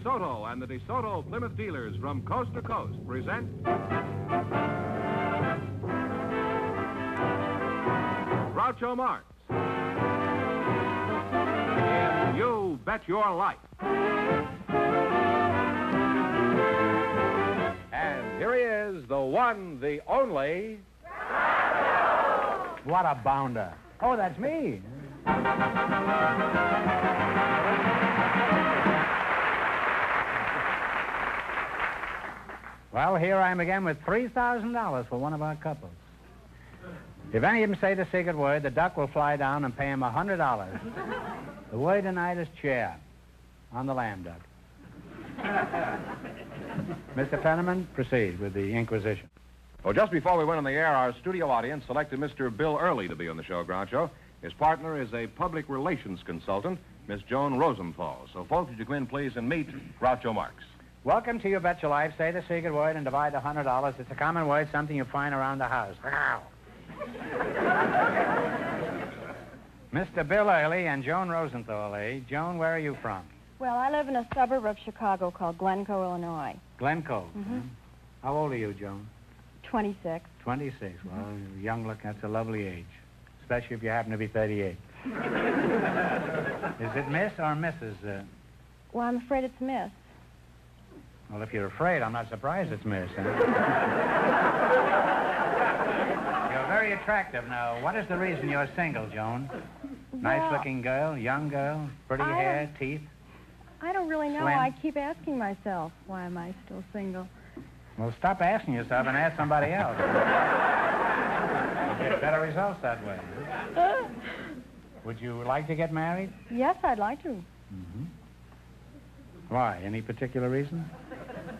DeSoto and the DeSoto Plymouth dealers from coast to coast present Groucho Marx in You Bet Your Life. And here he is, the one, the only... What a bounder. Oh, that's me. Well, here I am again with $3,000 for one of our couples. If any of them say the secret word, the duck will fly down and pay him $100. The word tonight is chair on the lamb duck. Mr. Fenneman, proceed with the inquisition. Well, just before we went on the air, our studio audience selected Mr. Bill Early to be on the show, Groucho. His partner is a public relations consultant, Miss Joan Rosenthal. So, folks, would you come in, please, and meet Groucho Marx. Welcome to You Bet Your Life. Say the secret word and divide the $100. It's a common word, something you find around the house. Mr. Bill Early and Joan Rosenthal, eh? Joan, where are you from? Well, I live in a suburb of Chicago called Glencoe, Illinois. Glencoe. Mm-hmm. How old are you, Joan? 26. 26. Well, young look, that's a lovely age, especially if you happen to be 38. Is it Miss or Mrs.? Well, I'm afraid it's Miss. Well, if you're afraid, I'm not surprised it's Miss. Huh? You're very attractive now. What is the reason you're single, Joan? Nice-looking girl, young girl, pretty hair, teeth? I don't really know. Slim? I keep asking myself, why am I still single? Well, stop asking yourself and ask somebody else. You'll get better results that way. Would you like to get married? Yes, I'd like to. Mm-hmm. Why? Any particular reason?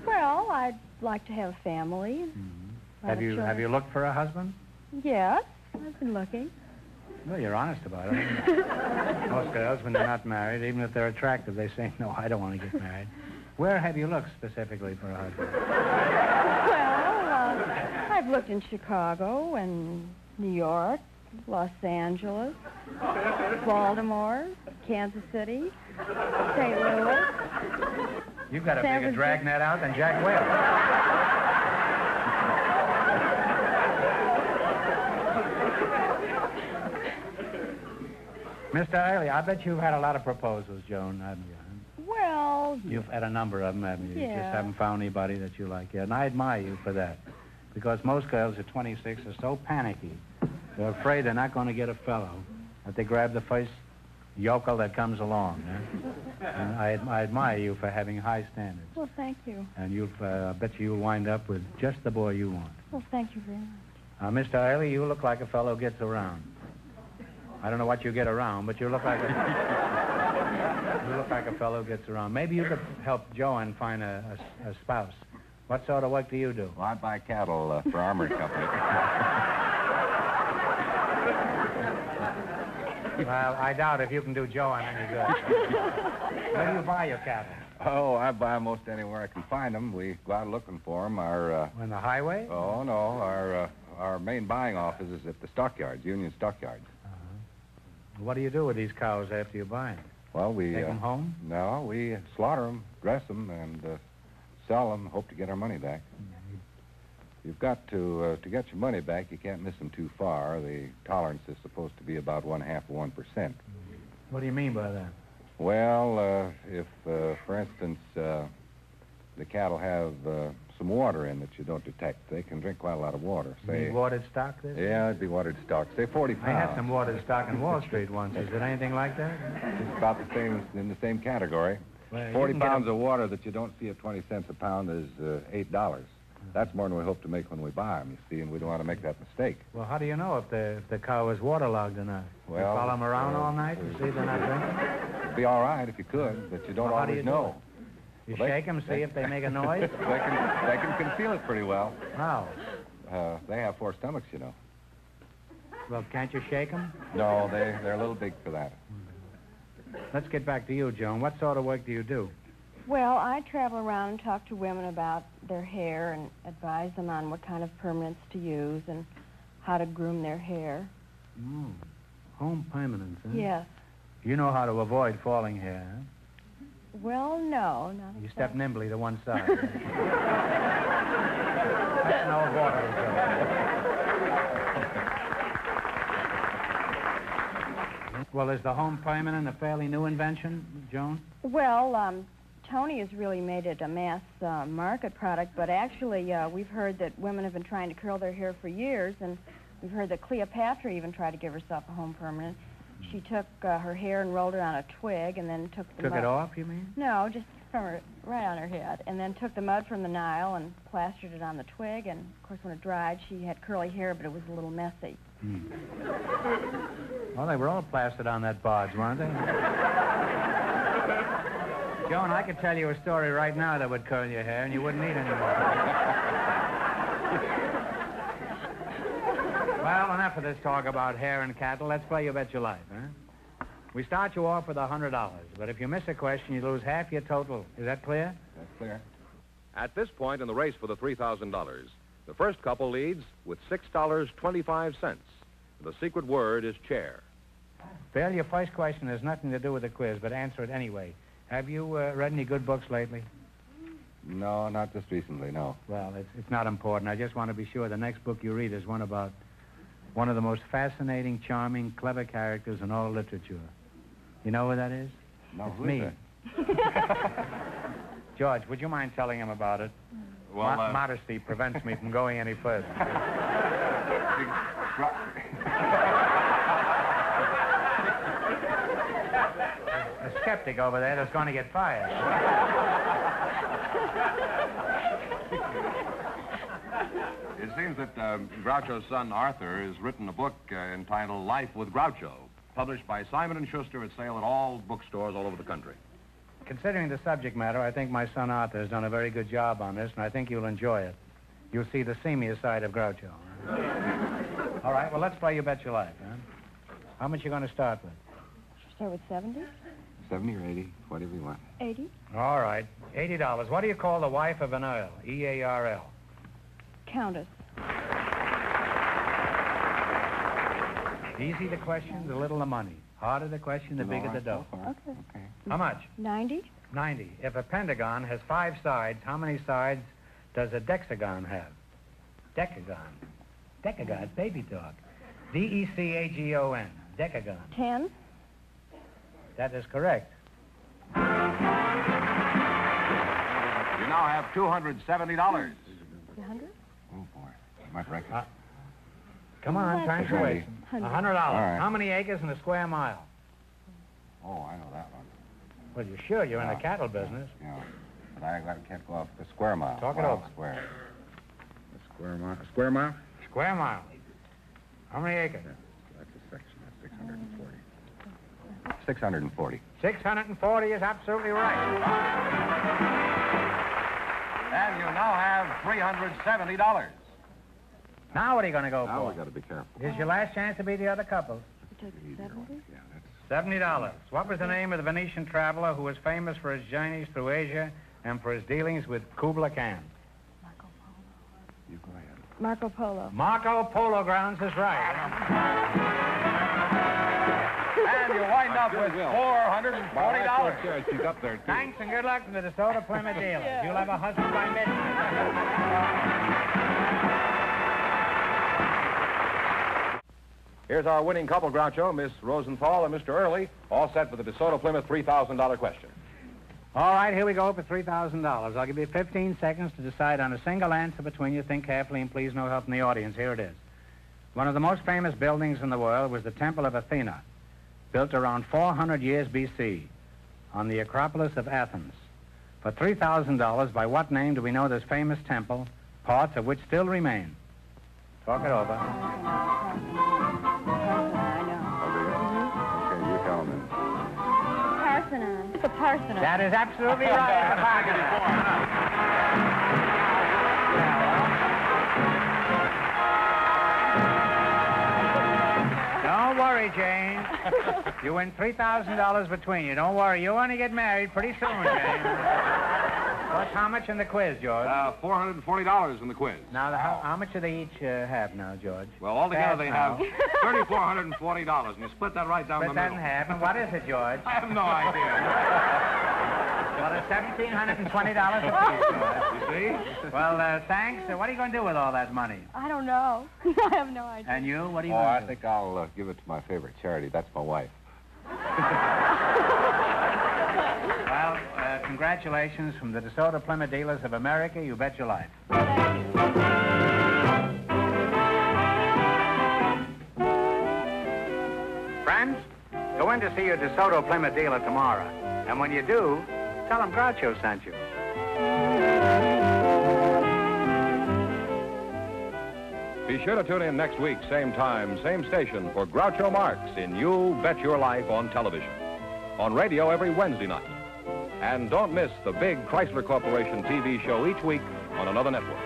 Well, I'd like to have a family. Mm-hmm. Have you looked for a husband? Yes, I've been looking. Well, you're honest about it. Most girls, when they're not married, even if they're attractive, they say, no, I don't want to get married. Where have you looked specifically for a husband? Well, I've looked in Chicago and New York, Los Angeles, Baltimore, Kansas City, St. Louis. You've got a bigger dragnet out than Jack Webb. Mr. Early, I bet you've had a lot of proposals, Joan, haven't you? Well... You've had a number of them, haven't you? Yeah. You just haven't found anybody that you like yet. And I admire you for that. Because most girls at 26 are so panicky. They're afraid they're not going to get a fellow, that they grab the first yokel that comes along. And I admire you for having high standards. Well, thank you. And I bet you'll wind up with just the boy you want. Well, thank you very much. Mr. Early, you look like a fellow who gets around. I don't know what you get around, but you look like a fellow who gets around. Maybe you could help Joan find a spouse. What sort of work do you do? Well, I buy cattle for Armory Company. Well, I doubt if you can do Joan any good. Where do you buy your cattle? Oh, I buy them most anywhere I can find them. We go out looking for them. On the highway? Oh, no. Our main buying office is at the stockyards, Union Stockyards. What do you do with these cows after you buy them? Well, we... Take them home? No, we slaughter them, dress them, and sell them, hope to get our money back. Mm-hmm. You've got to get your money back, you can't miss them too far. The tolerance is supposed to be about 0.5% of 1%. What do you mean by that? Well, if, for instance, the cattle have some water in that you don't detect, they can drink quite a lot of water. You mean watered stock? Yeah, it'd be watered stock. Say 40 pounds. I had some watered stock in Wall Street once. Is it anything like that? It's about the same, in the same category. Well, 40 pounds of water that you don't see at 20 cents a pound is $8. That's more than we hope to make when we buy them, you see, and we don't want to make that mistake. Well, how do you know if the cow is waterlogged or not? Well, you follow them around all night to see if they're not drinking? It'd be all right if you could, but you don't Well, how do always you know. You shake them, see if they make a noise? They can conceal it pretty well. How? They have 4 stomachs, you know. Well, can't you shake them? No, they're a little big for that. Let's get back to you, Joan. What sort of work do you do? Well, I travel around and talk to women about their hair and advise them on what kind of permanents to use and how to groom their hair. Home permanents, huh? Yes. You know how to avoid falling hair, huh? Well, no, not You exactly. step nimbly to one side. That's an old water joke. Well, is the home permanent a fairly new invention, Joan? Well, Tony has really made it a mass market product, but actually we've heard that women have been trying to curl their hair for years, and we've heard that Cleopatra even tried to give herself a home permanent. She took her hair and rolled it on a twig, and then took the Took mud. it off, you mean? No, just from her, right on her head, and then took the mud from the Nile and plastered it on the twig, and of course when it dried, she had curly hair, but it was a little messy. Well, they were all plastered on that barge, weren't they? Joan, I could tell you a story right now that would curl your hair, and you wouldn't need any more. Well, enough of this talk about hair and cattle. Let's play You Bet Your Life, huh? We start you off with $100, but if you miss a question, you lose half your total. Is that clear? That's clear. At this point in the race for the $3,000, the first couple leads with $6.25. The secret word is chair. Bill, your first question has nothing to do with the quiz, but answer it anyway. Have you read any good books lately? No, not just recently, no. Well, it's not important. I just want to be sure the next book you read is one about one of the most fascinating, charming, clever characters in all literature. You know who that is? No, It's who is me. that? George, would you mind telling him about it? Well, Modesty prevents me from going any further. A skeptic over there that's going to get fired. It seems that Groucho's son, Arthur, has written a book entitled Life with Groucho, published by Simon & Schuster at sale at all bookstores all over the country. Considering the subject matter, I think my son Arthur has done a very good job on this, and I think you'll enjoy it. You'll see the seamier side of Groucho. All right, well, let's play You Bet Your Life, huh? How much you going to start with? Start with 70? 70 or 80, whatever you want. 80? All right, $80. What do you call the wife of an earl? E-A-R-L. Countess. Easy the question, the little the money. Harder the question, the bigger the dough. Okay. How much? 90? 90. If a pentagon has 5 sides, how many sides does a decagon have? Decagon. Decagon, baby talk. D-E-C-A-G-O-N. Decagon. 10? That is correct. You now have $270. 100? Oh, boy. I might wreck it. Come on, time's $100. away. $100. right. How many acres in a square mile? Oh, I know that one. Well, you're sure you're in the Yeah. cattle business. Yeah. But I can't go off the square mile. Talk it Mile over. Square. A square mile? A square mile? Square mile. How many acres? That's a section. That's 640. 640. 640 is absolutely right. And you now have $370. Now what are you going to go Now for? we got to be careful. Here's your last chance to beat the other couples. You took 70? Yeah, that's... $70. What was the name of the Venetian traveler who was famous for his journeys through Asia and for his dealings with Kubla Khan? You go ahead. Marco Polo. Marco Polo Grounds is right. And you wind up with $440. She's up there, too. Thanks and good luck to the DeSoto Plymouth dealers. You'll have a husband by midnight. Here's our winning couple, Groucho, Miss Rosenthal and Mr. Early, all set for the DeSoto Plymouth $3,000 question. All right, here we go for $3,000. I'll give you 15 seconds to decide on a single answer between you. Think carefully and please no help from the audience. Here it is. One of the most famous buildings in the world was the Temple of Athena, built around 400 years B.C. on the Acropolis of Athens. For $3,000, by what name do we know this famous temple, parts of which still remain? Talk it over. Okay, you tell me. Parthenon. It's the Parthenon. That is absolutely right. The Parthenon. Don't worry, Jane. You win $3,000 between you. Don't worry. You'll only get married pretty soon, Jane. What's how much in the quiz, George? $440 in the quiz. Now, how much do they each have now, George? Well, altogether Fast they now. have $3,440, and you split that right down Split the that middle. in half. And what is it, George? I have no idea. $1,720 apiece. You see? Well, thanks. What are you going to do with all that money? I don't know. I have no idea. And you? What are you Oh, going I to do? think I'll give it to my favorite charity. That's my wife. Well, congratulations from the DeSoto Plymouth Dealers of America. You bet your life. Thank you. Friends, go in to see your DeSoto Plymouth dealer tomorrow. And when you do, tell him Groucho sent you. Be sure to tune in next week, same time, same station, for Groucho Marx in You Bet Your Life on television. On radio every Wednesday night. And don't miss the big Chrysler Corporation TV show each week on another network.